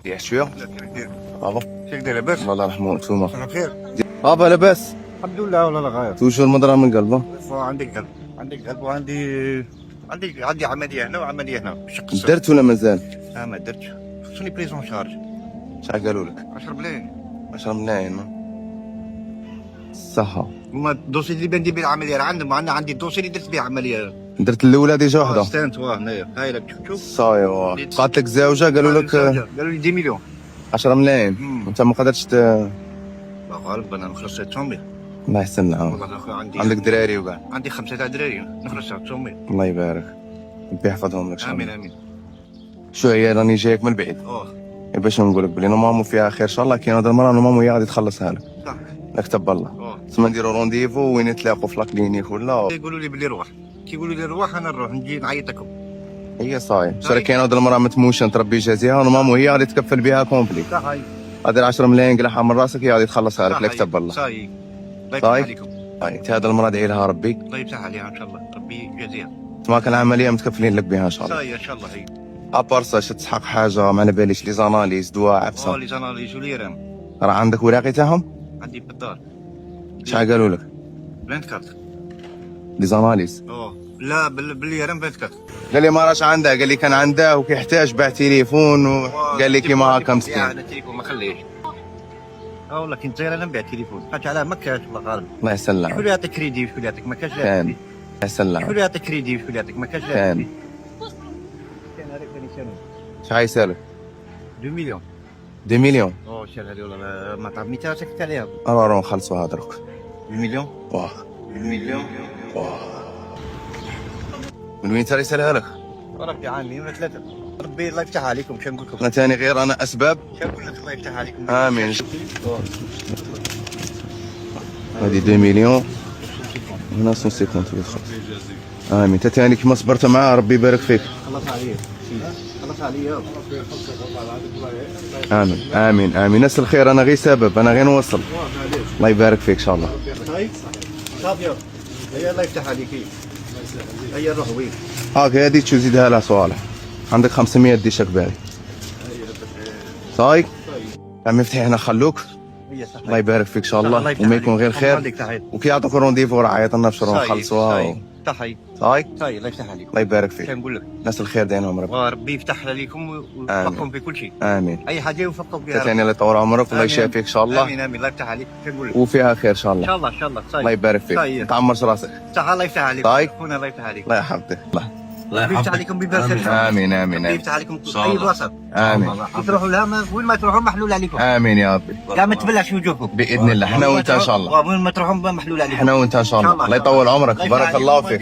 ريح شويه. بابا شنو داير لاباس؟ الله يرحمه نتوما صباح الخير. بابا لاباس الحمد لله والله لا غاير. توجور مضرة من قلبه. عندي قلب وعندي عمليه هنا وعمليه هنا شق الصدر. درت ولا مازال؟ لا ما درتش، خصني بريزون شارج. شحال قالوا لك؟ 10 ملايين. 10 ملايين صحة. هما الدوسي اللي بندير به العمليه راه عندهم، عندي الدوسي اللي درت به عمليه. درت الاولى ديجا وحده. استانت هنايا هاي لك شوف. صاي بقات لك زوجه قالوا لك قالوا لي 10 مليون. 10 ملايين وانت ما قدرتش الله غالب انا نخلص 900. الله يحسن لهم. والله اخويا عندك دراري وكاع؟ عندي 5 تاع دراري نخلص 900. الله يبارك ربي يحفظهم لك. امين امين. شو هي راني جايك من بعيد باش نقول لك بلي نورمالمون فيها خير ان شاء الله. كاين هاد المراه نورمالمون هي غادي تخلصها لك. صح لا كتب الله. تسمى نديرو رونديفو وين نتلاقوا في لاكلينيك ولا يقولوا لي بلي روح، كيقولوا لي روح انا نروح نجي نعيط لكم. هي صاي شرا كاين هاد المراه ما تموش تربي جازيها نورمالمون هي غادي تكفل بها كومبلي. صح هاي هادي 10 ملايين قلعها من راسك هي غادي تخلصها لك. لا كتب الله. صاي الله صاي. يفتح عليكم. انت هاد المراه ادعي لها ربي الله يفتح عليها ان شاء الله، ربي يجازيها. ما كان العمليه متكفلين لك بها ان شاء الله. صاي ان شاء الله. هي ابارسا تسحق حاجه ما على باليش لي زاناليز دواء عفسه. لي زاناليز وليران راه عندك وراقي تاعهم؟ عندي بالدار. شحال قالوا لك؟ 24 لي زاناليز. لا بالليران 24. قال لي ما راش عنده، قال لي كان عنده وكيحتاج باع تليفون وقال لي كيما هكا مسكين. انا التليفون ما خليش. والله كنت زاير انا نبيع تليفون، حاجه على ما كاش الله غالب. الله يسلمك. شكون اللي يعطيك كريدي وشكون اللي يعطيك ما كاش. كان الله يسلمك. شكون اللي يعطيك كريدي وشكون اللي يعطيك ما كاش. كان شحال يسالك؟ 2 مليون. 2 مليون. شال هذه والله ما تعرف متى سكت عليها. راه نخلصوا هذا درك. 2 مليون. 2 مليون. من وين ترى يسالها لك؟ ربي عامين ولا 3. ربي الله يفتح عليكم. شنو نقول لكم؟ انا ثاني غير انا اسباب. شنو نقول لك الله يفتح عليكم. امين. هذه 2 مليون هنا 150 خلاص. امين. انت ثاني كيما صبرت معاه ربي يبارك فيك. خلص عليك. خلص عليا. امين امين امين. ناس الخير انا غير سبب، انا غير نوصل. الله يبارك فيك ان شاء الله. صافي هيا الله يفتح عليك. هيا روح وين؟ هاك هذه تشو زيدها لها صوالح. عندك 500 ديشك باهي. صاي؟ عم يفتحي هنا خلوك. الله يبارك فيك ان شاء الله وما يكون غير خير. وكي يعطوك رونديفو راه عيط لنا باش نروحو نخلصوها. صحي صاي؟ صاي الله يفتح عليكم. الله يبارك فيك. شنو نقول لك؟ ناس الخير داينهم ربي. ربي يفتح عليكم ويوفقكم في كل شيء. امين. اي حاجه يوفقكم بها. ثاني الله يطول عمرك والله يشافيك ان شاء الله. امين امين الله يفتح عليك. شنو نقول لك؟ وفيها خير ان شاء الله. ان شاء الله ان شاء الله. الله يبارك فيك. ما تعمرش راسك. صح الله يفتح عليك. صاي؟ خونا الله يفتح عليك. الله يحفظك. الله يفتح عليكم ببركه. امين امين امين. يفتح عليكم اي بلاصه. امين. تروحوا لها وين ما تروحوا محلول عليكم. امين يا ربي. كاع ما تبلعش وجوهكم باذن الله. احنا وانت ان شاء الله. وين ما تروحوا محلول عليكم. احنا وانت ان شاء الله. الله يطول عمرك. بارك الله فيك.